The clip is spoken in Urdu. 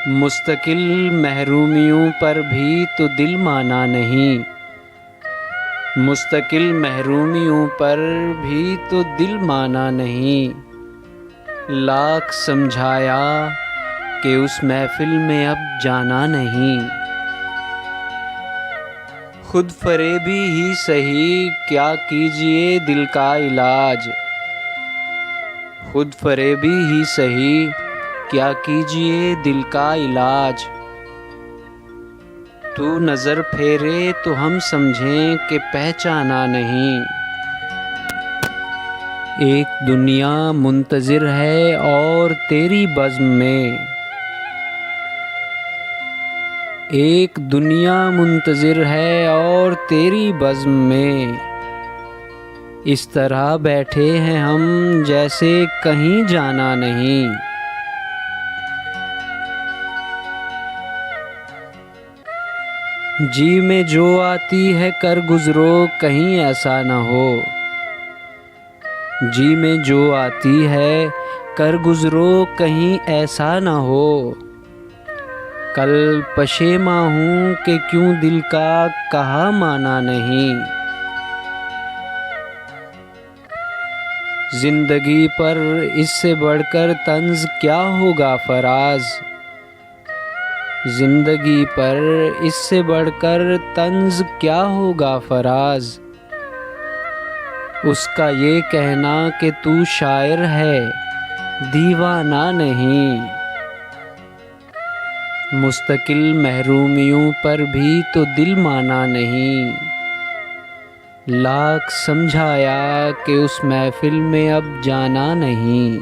مستقل محرومیوں پر بھی تو دل مانا نہیں، مستقل محرومیوں پر بھی تو دل مانا نہیں، لاکھ سمجھایا کہ اس محفل میں اب جانا نہیں۔ خود فریبی ہی سہی کیا کیجئے دل کا علاج، خود فریبی ہی سہی کیا کیجئے دل کا علاج، تو نظر پھیرے تو ہم سمجھیں کہ پہچانا نہیں۔ ایک دنیا منتظر ہے اور تیری بزم میں، ایک دنیا منتظر ہے اور تیری بزم میں، اس طرح بیٹھے ہیں ہم جیسے کہیں جانا نہیں۔ جی میں جو آتی ہے کر گزرو کہیں ایسا نہ ہو، جی میں جو آتی ہے کر گزرو کہیں ایسا نہ ہو، کل پشیماں ہوں کہ کیوں دل کا کہا مانا نہیں۔ زندگی پر اس سے بڑھ کر طنز کیا ہوگا فراز، زندگی پر اس سے بڑھ کر طنز کیا ہوگا فراز، اس کا یہ کہنا کہ تو شاعر ہے دیوانہ نہیں۔ مستقل محرومیوں پر بھی تو دل مانا نہیں، لاکھ سمجھایا کہ اس محفل میں اب جانا نہیں۔